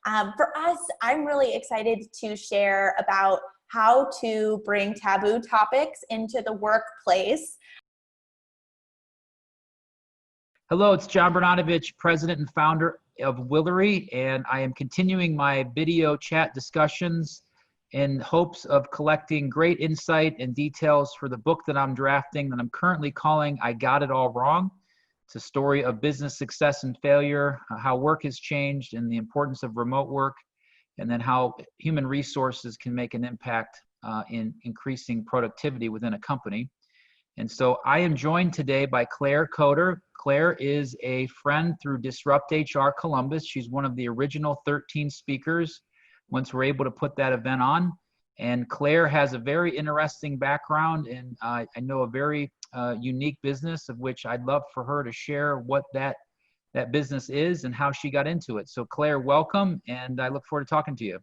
For us, I'm really excited to share about how to bring taboo topics into the workplace. Hello, it's John Bernanovich, president and founder of Willory, and I am continuing my video chat discussions in hopes of collecting great insight and details for the book that I'm drafting that I'm currently calling I Got It All Wrong. It's a story of business success and failure, how work has changed and the importance of remote work, and then how human resources can make an impact in increasing productivity within a company. And so I am joined today by Claire Coder. Claire is a friend through DisruptHR Columbus. She's one of the original 13 speakers once we're able to put that event on. And Claire has a very interesting background, and I know a very unique business of which I'd love for her to share what that business is and how she got into it. So Claire, welcome, and I look forward to talking to you.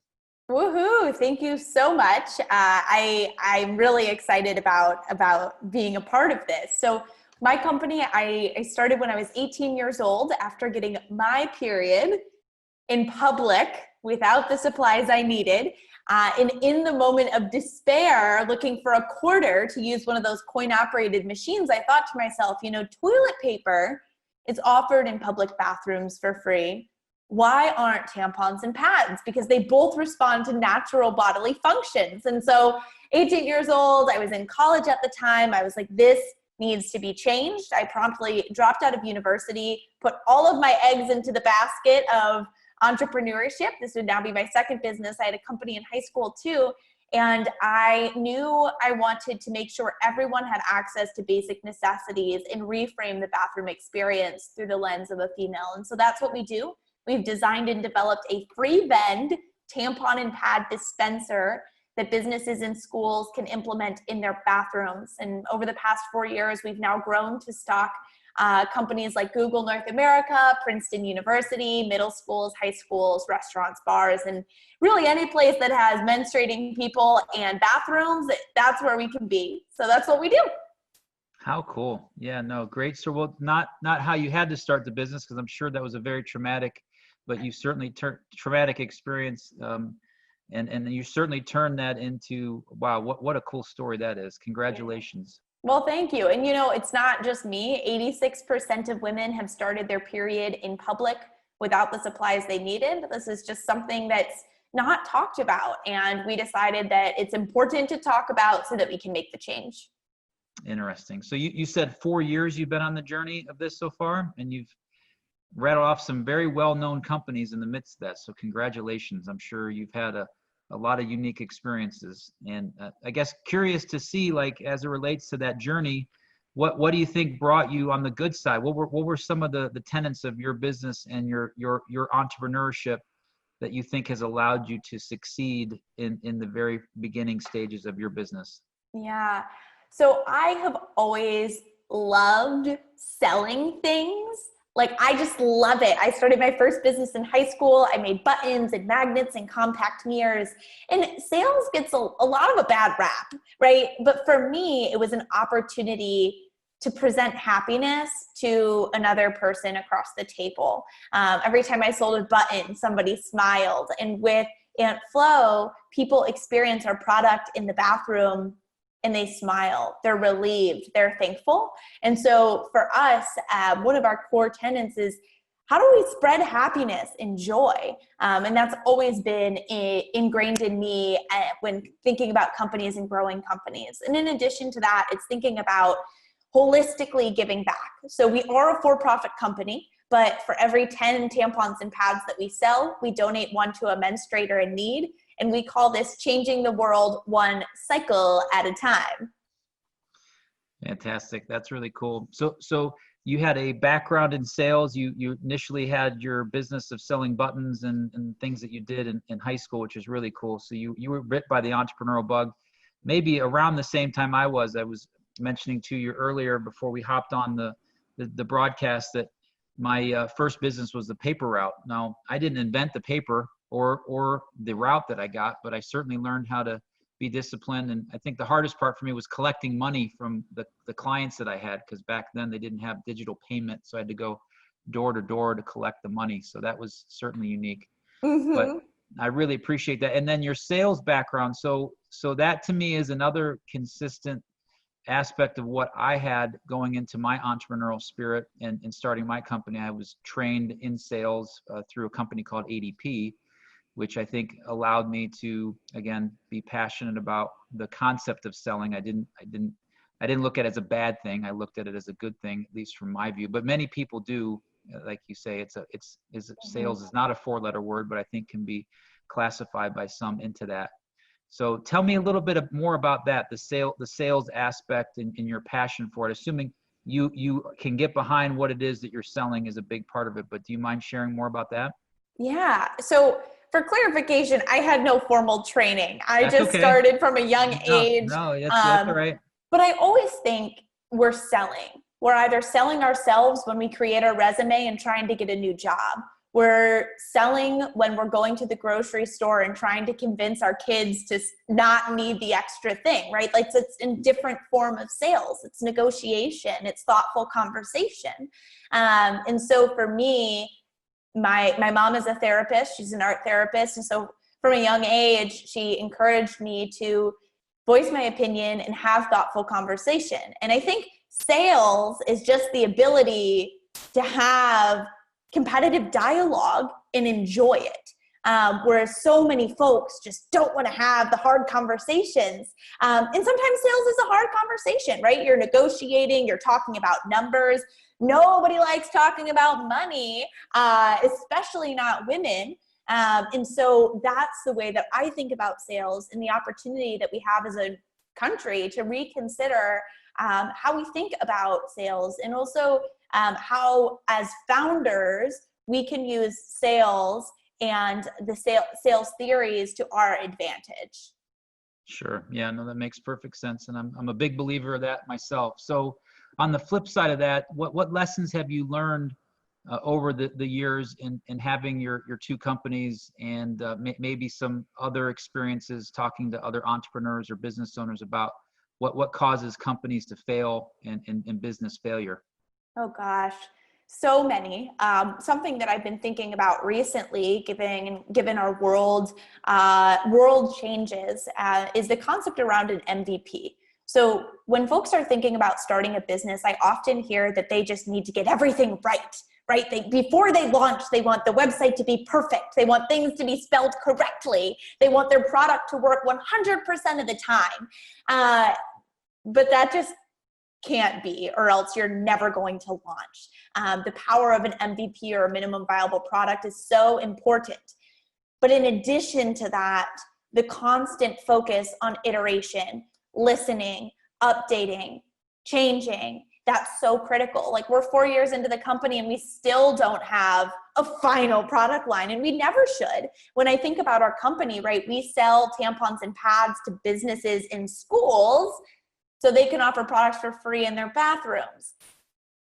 Woohoo! Thank you so much. I'm really excited about being a part of this. So my company, I started when I was 18 years old after getting my period in public without the supplies I needed. And in the moment of despair, looking for a quarter to use one of those coin-operated machines, I thought to myself, you know, toilet paper is offered in public bathrooms for free. Why aren't tampons and pads? Because they both respond to natural bodily functions. And so 18 years old, I was in college at the time. I was like, this needs to be changed. I promptly dropped out of university, put all of my eggs into the basket of entrepreneurship. This would now be my second business. I had a company in high school too. And I knew I wanted to make sure everyone had access to basic necessities and reframe the bathroom experience through the lens of a female. And so that's what we do. We've designed and developed a free vend tampon and pad dispenser that businesses and schools can implement in their bathrooms. And over the past 4 years, we've now grown to stock companies like Google North America, Princeton University, middle schools, high schools, restaurants, bars, and really any place that has menstruating people and bathrooms, that's where we can be. So that's what we do. How cool. Yeah, no, great. So, well, not how you had to start the business, because I'm sure that was a very traumatic, but you certainly traumatic experience. And you certainly turned that into, wow, what a cool story that is. Congratulations. Well, thank you. And you know, it's not just me. 86% of women have started their period in public without the supplies they needed. This is just something that's not talked about. And we decided that it's important to talk about so that we can make the change. Interesting. So you said 4 years you've been on the journey of this so far, and you've rattled off some very well-known companies in the midst of that. So congratulations. I'm sure you've had a lot of unique experiences. And I guess curious to see, like, as it relates to that journey, what do you think brought you on the good side? What were some of the tenets of your business and your entrepreneurship that you think has allowed you to succeed in the very beginning stages of your business? Yeah. So I have always loved selling things. Like, I just love it. I started my first business in high school. I made buttons and magnets and compact mirrors. And sales gets a lot of a bad rap, right? But for me, it was an opportunity to present happiness to another person across the table. Every time I sold a button, somebody smiled. And with Aunt Flo, people experience our product in the bathroom and they smile, they're relieved, they're thankful. And so for us, one of our core tenets is, how do we spread happiness and joy? And that's always been ingrained in me when thinking about companies and growing companies. And in addition to that, it's thinking about holistically giving back. So we are a for-profit company, but for every 10 tampons and pads that we sell, we donate one to a menstruator in need. And we call this changing the world one cycle at a time. Fantastic. That's really cool. So you had a background in sales. You initially had your business of selling buttons and things that you did in high school, which is really cool. So you were bit by the entrepreneurial bug, maybe around the same time I was mentioning to you earlier before we hopped on the broadcast that my first business was the paper route. Now, I didn't invent the paper or the route that I got, but I certainly learned how to be disciplined. And I think the hardest part for me was collecting money from the clients that I had, because back then they didn't have digital payment. So I had to go door to door to collect the money. So that was certainly unique. But Mm-hmm. I really appreciate that. And then your sales background. So that to me is another consistent aspect of what I had going into my entrepreneurial spirit and starting my company. I was trained in sales through a company called ADP, which I think allowed me to, again, be passionate about the concept of selling. I didn't look at it as a bad thing. I looked at it as a good thing, at least from my view. But many people do, like you say, sales is not a 4-letter word, but I think can be classified by some into that. So tell me a little bit more about that, the sales aspect and your passion for it. Assuming you can get behind what it is that you're selling is a big part of it, but do you mind sharing more about that? Yeah. So for clarification, I had no formal training. I That's just okay. started from a young No, age. no, that's all right. But I always think we're selling. We're either selling ourselves when we create our resume and trying to get a new job. We're selling when we're going to the grocery store and trying to convince our kids to not need the extra thing, right? Like it's in different form of sales. It's negotiation. It's thoughtful conversation. And so for me, my mom is a therapist. She's an art therapist. And so from a young age, she encouraged me to voice my opinion and have thoughtful conversation. And I think sales is just the ability to have competitive dialogue and enjoy it. Whereas so many folks just don't want to have the hard conversations. And sometimes sales is a hard conversation, right? You're negotiating, you're talking about numbers. Nobody likes talking about money, especially not women. And so that's the way that I think about sales and the opportunity that we have as a country to reconsider how we think about sales, and also how as founders we can use sales and the sales theories to our advantage. Sure. Yeah, no, that makes perfect sense. And I'm a big believer of that myself. So on the flip side of that, what lessons have you learned over the years in having your 2 companies, and maybe some other experiences talking to other entrepreneurs or business owners about what causes companies to fail and business failure? Oh gosh, so many. Something that I've been thinking about recently, given our world changes, is the concept around an MVP. So when folks are thinking about starting a business, I often hear that they just need to get everything right. Before they launch, they want the website to be perfect. They want things to be spelled correctly. They want their product to work 100% of the time. But that just can't be, or else you're never going to launch. The power of an MVP, or a minimum viable product, is so important. But in addition to that, the constant focus on iteration, listening, updating, changing, that's so critical. Like, we're 4 years into the company and we still don't have a final product line, and we never should. When I think about our company, right, we sell tampons and pads to businesses in schools so they can offer products for free in their bathrooms.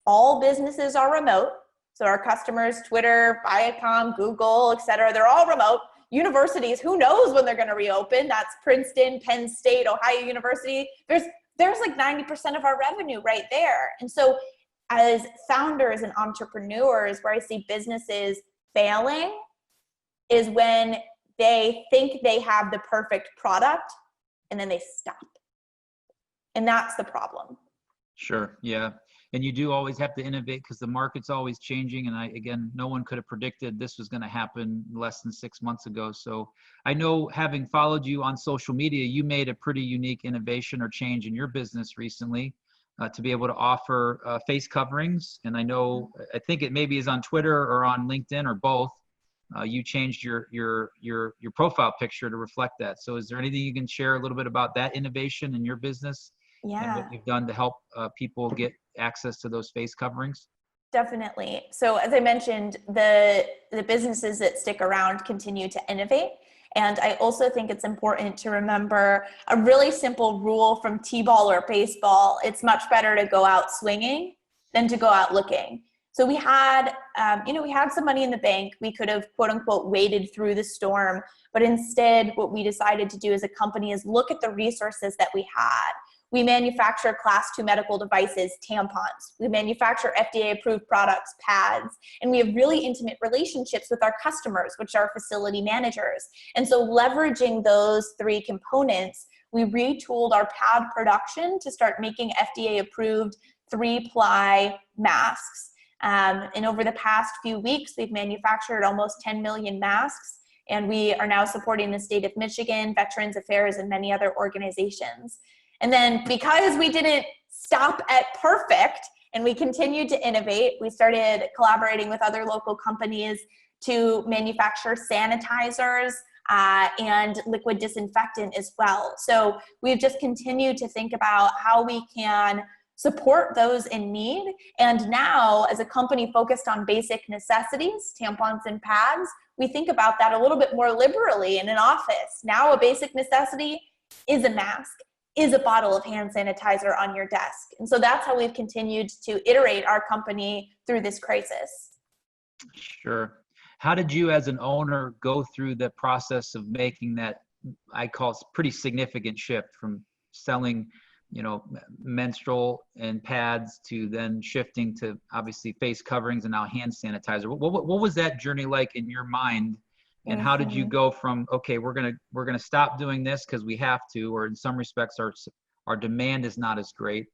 All businesses are remote. So our customers, Twitter, Viacom, Google, et cetera, they're all remote. Universities, who knows when they're going to reopen? That's Princeton, Penn State, Ohio University. There's like 90% of our revenue right there. And so as founders and entrepreneurs, where I see businesses failing is when they think they have the perfect product and then they stop. And that's the problem. Sure. Yeah. And you do always have to innovate because the market's always changing. And again, no one could have predicted this was going to happen less than 6 months ago. So I know, having followed you on social media, you made a pretty unique innovation or change in your business recently to be able to offer face coverings. And I think it maybe is on Twitter or on LinkedIn or both. You changed your profile picture to reflect that. So is there anything you can share a little bit about that innovation in your business? Yeah. And what you've done to help people get access to those face coverings? Definitely. So as I mentioned, the businesses that stick around continue to innovate. And I also think it's important to remember a really simple rule from T-ball or baseball. It's much better to go out swinging than to go out looking. So we had some money in the bank. We could have, quote unquote, waded through the storm. But instead, what we decided to do as a company is look at the resources that we had. We manufacture class 2 medical devices, tampons. We manufacture FDA-approved products, pads, and we have really intimate relationships with our customers, which are facility managers. And so leveraging those 3 components, we retooled our pad production to start making FDA-approved 3-ply masks. And over the past few weeks, we've manufactured almost 10 million masks, and we are now supporting the state of Michigan, Veterans Affairs, and many other organizations. And then because we didn't stop at perfect and we continued to innovate, we started collaborating with other local companies to manufacture sanitizers and liquid disinfectant as well. So we've just continued to think about how we can support those in need. And now, as a company focused on basic necessities, tampons and pads, we think about that a little bit more liberally in an office. Now a basic necessity is a mask, is a bottle of hand sanitizer on your desk. And so that's how we've continued to iterate our company through this crisis. Sure. How did you as an owner go through the process of making that, I call it, pretty significant shift from selling, you know, menstrual and pads to then shifting to obviously face coverings and now hand sanitizer? What was that journey like in your mind? And how did you go from, okay, we're gonna stop doing this because we have to, or in some respects our demand is not as great,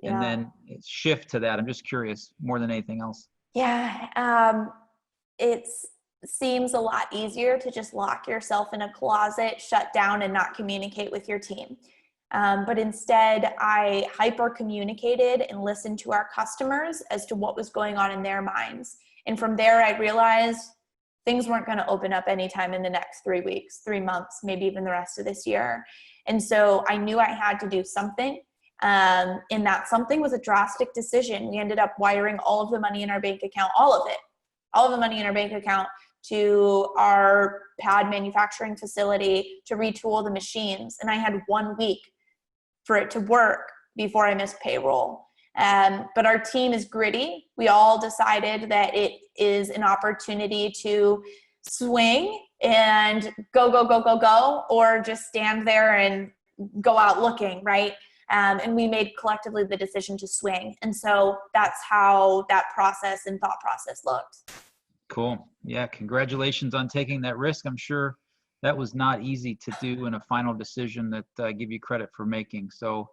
and then shift to that? I'm just curious more than anything else. Yeah, it seems a lot easier to just lock yourself in a closet, shut down, and not communicate with your team. But instead, I hyper communicated and listened to our customers as to what was going on in their minds. And from there, I realized things weren't going to open up anytime in the next 3 weeks, 3 months, maybe even the rest of this year. And so I knew I had to do something. And that something was a drastic decision. We ended up wiring all of the money in our bank account, all of the money in our bank account, to our pad manufacturing facility to retool the machines. And I had 1 week for it to work before I missed payroll. But our team is gritty. We all decided that it is an opportunity to swing and go, or just stand there and go out looking, right? And we made collectively the decision to swing. And so that's how that process and thought process looked. Cool. Yeah. Congratulations on taking that risk. I'm sure that was not easy to do, in a final decision that I give you credit for making. So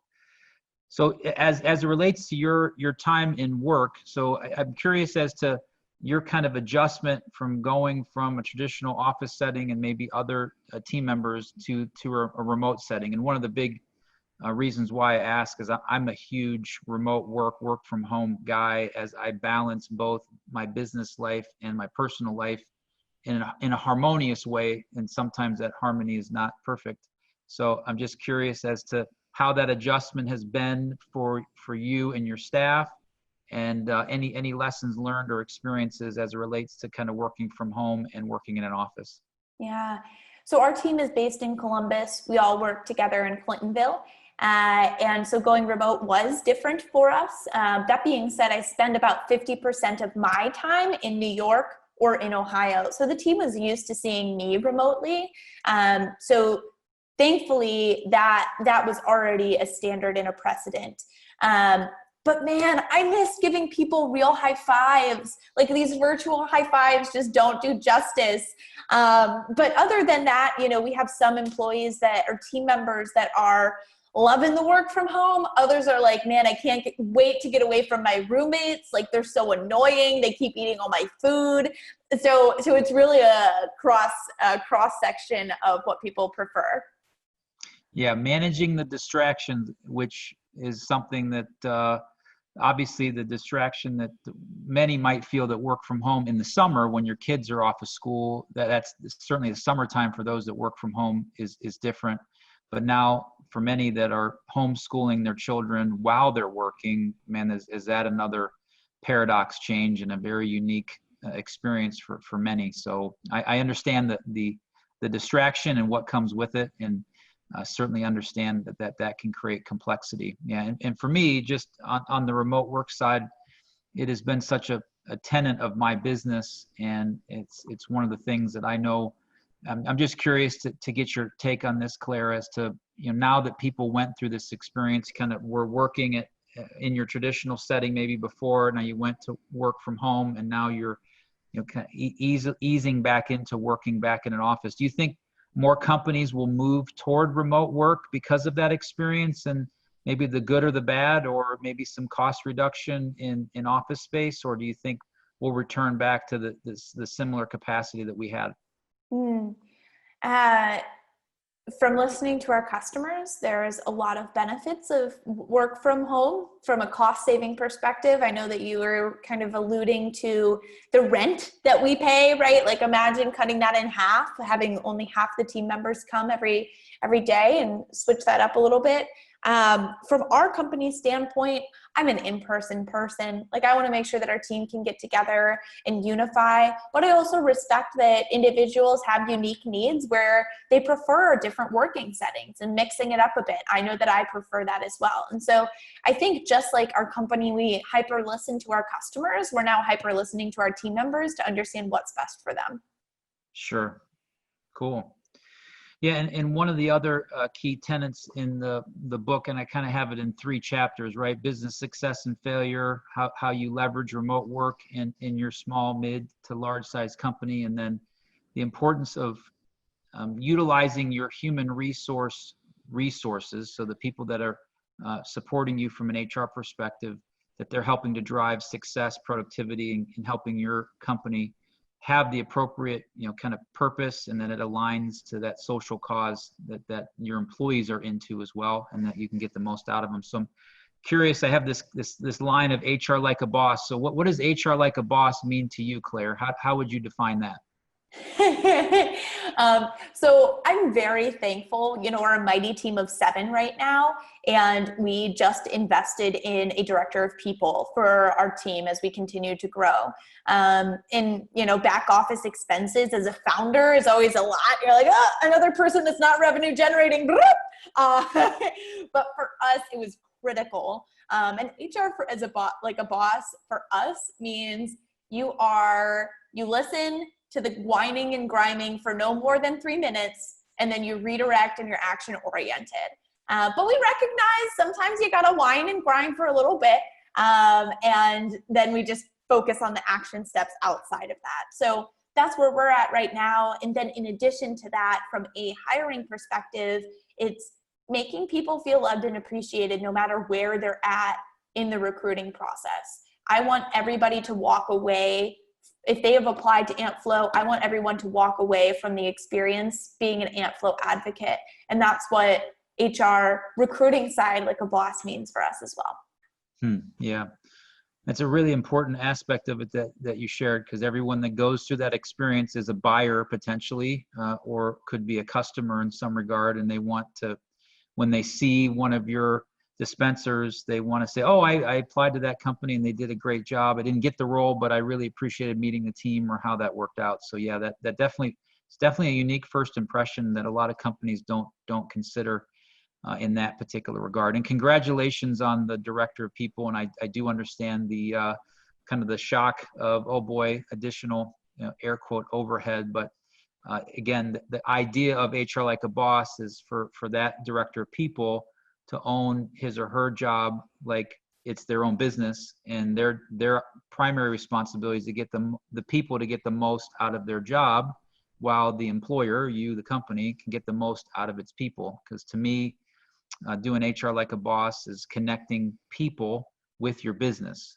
as it relates to your time in work, so I'm curious as to your kind of adjustment from going from a traditional office setting and maybe other team members to a remote setting. And one of the big reasons why I ask is I'm a huge remote work from home guy, as I balance both my business life and my personal life in a harmonious way. And sometimes that harmony is not perfect. So I'm just curious as to how that adjustment has been for you and your staff, and any lessons learned or experiences as it relates to kind of working from home and working in an office. Yeah. So our team is based in Columbus. We all work together in Clintonville. And so going remote was different for us. That being said, I spend about 50% of my time in New York or in Ohio. So the team was used to seeing me remotely. So thankfully that was already a standard and a precedent. But man, I miss giving people real high fives. Like, these virtual high fives just don't do justice. But other than that, you know, we have some employees that are team members that are loving the work from home. Others are like, man, I can't wait to get away from my roommates. Like, they're so annoying. They keep eating all my food. So it's really a cross section of what people prefer. Yeah, managing the distractions, which is something that obviously the distraction that many might feel that work from home in the summer when your kids are off of school, that's certainly the summertime for those that work from home is different. But now for many that are homeschooling their children while they're working, man, is that another paradox change and a very unique experience for many. So I understand the distraction and what comes with it, and certainly understand that can create complexity. Yeah, and for me, just on the remote work side, it has been such a tenet of my business, and it's one of the things that I know I'm just curious to get your take on this, Claire, as to, now that people went through this experience, kind of were working in your traditional setting maybe before, now you went to work from home, and now you're, kind of easing back into working back in an office. Do you think more companies will move toward remote work because of that experience, and maybe the good or the bad, or maybe some cost reduction in office space? Or do you think we'll return back to the similar capacity that we had? From listening to our customers, there's a lot of benefits of work from home from a cost saving perspective. I know that you were kind of alluding to the rent that we pay, right? Like imagine cutting that in half, having only half the team members come every day, and switch that up a little bit. From our company standpoint, I'm an in-person person. Like I want to make sure that our team can get together and unify, but I also respect that individuals have unique needs where they prefer different working settings and mixing it up a bit. I know that I prefer that as well. And so I think just like our company, we hyper listen to our customers, we're now hyper listening to our team members to understand what's best for them. Sure. Cool. Yeah, and one of the other key tenets in the book, and I kind of have it in 3 chapters, right? Business success and failure, how you leverage remote work in your small, mid to large size company, and then the importance of utilizing your human resources, so the people that are supporting you from an HR perspective, that they're helping to drive success, productivity, and helping your company have the appropriate, kind of purpose, and that it aligns to that social cause that your employees are into as well, and that you can get the most out of them. So I'm curious, I have this line of HR like a boss. So what does HR like a boss mean to you, Claire? How would you define that? So I'm very thankful. We're a mighty team of 7 right now, and we just invested in a director of people for our team as we continue to grow. And back office expenses as a founder is always a lot. You're like, another person that's not revenue generating. But for us, it was critical. And HR as a boss for us means you listen to the whining and grinding for no more than 3 minutes, and then you redirect and you're action oriented. But we recognize sometimes you gotta whine and grind for a little bit, and then we just focus on the action steps outside of that. So that's where we're at right now. And then in addition to that, from a hiring perspective, it's making people feel loved and appreciated no matter where they're at in the recruiting process. I want everybody to walk away. If they have applied to AntFlow, I want everyone to walk away from the experience being an AntFlow advocate. And that's what HR recruiting side like a boss means for us as well. Yeah, that's a really important aspect of it that you shared, because everyone that goes through that experience is a buyer potentially, or could be a customer in some regard. And they want to, when they see one of your dispensers, they want to say, oh, I applied to that company and they did a great job. I didn't get the role, but I really appreciated meeting the team or how that worked out. So yeah, that definitely, it's definitely a unique first impression that a lot of companies don't consider in that particular regard. And congratulations on the director of people. And I do understand the kind of the shock of, oh boy, additional, air quote, overhead. But again, the idea of HR like a boss is for that director of people to own his or her job like it's their own business, and their primary responsibility is to get the people to get the most out of their job, while the employer, you, the company, can get the most out of its people. Because to me, doing HR like a boss is connecting people with your business,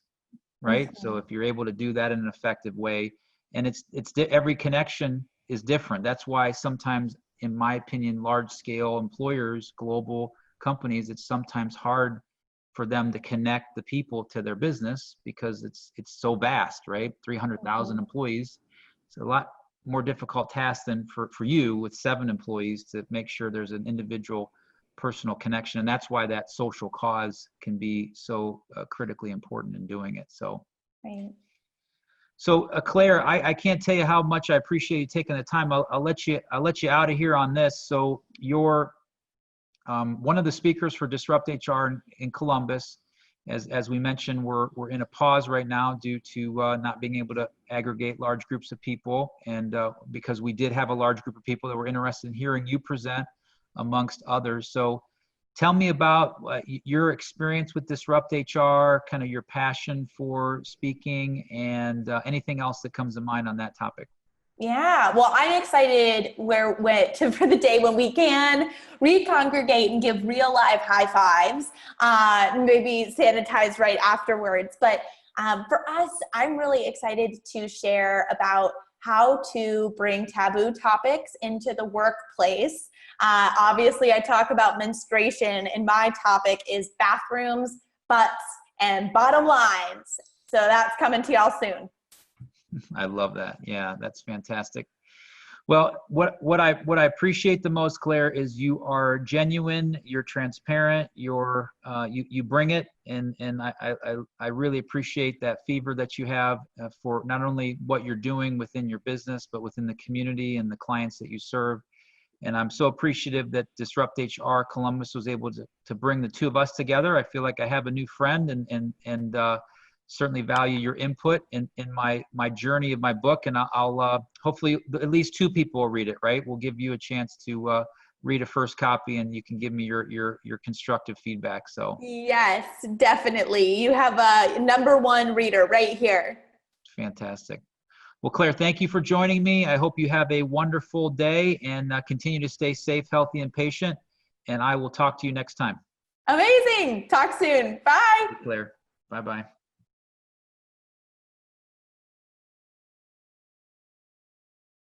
right? Mm-hmm. So if you're able to do that in an effective way, and every connection is different. That's why sometimes, in my opinion, large scale employers, global companies, it's sometimes hard for them to connect the people to their business because it's so vast, right? 300,000 employees. It's a lot more difficult task than for you with 7 employees to make sure there's an individual personal connection. And that's why that social cause can be so critically important in doing it. So, right. So Claire, I can't tell you how much I appreciate you taking the time. I'll let you out of here on this. So you're one of the speakers for Disrupt HR in Columbus, As we mentioned, we're in a pause right now due to not being able to aggregate large groups of people, and because we did have a large group of people that were interested in hearing you present, amongst others. So tell me about your experience with Disrupt HR, kind of your passion for speaking, and anything else that comes to mind on that topic. Yeah, well, I'm excited for the day when we can recongregate and give real live high fives, maybe sanitize right afterwards. But for us, I'm really excited to share about how to bring taboo topics into the workplace. Obviously, I talk about menstruation, and my topic is bathrooms, butts, and bottom lines. So that's coming to y'all soon. I love that. Yeah, that's fantastic. Well, what I appreciate the most, Claire, is you are genuine, you're transparent, you bring it, and I really appreciate that fever that you have for not only what you're doing within your business, but within the community and the clients that you serve. And I'm so appreciative that Disrupt HR Columbus was able to bring the two of us together. I feel like I have a new friend, and certainly value your input in my journey of my book. And I'll hopefully at least 2 people will read it, right? We'll give you a chance to read a first copy, and you can give me your constructive feedback. So yes, definitely. You have a #1 reader right here. Fantastic. Well, Claire, thank you for joining me. I hope you have a wonderful day, and continue to stay safe, healthy, and patient. And I will talk to you next time. Amazing. Talk soon. Bye. Claire. Bye-bye.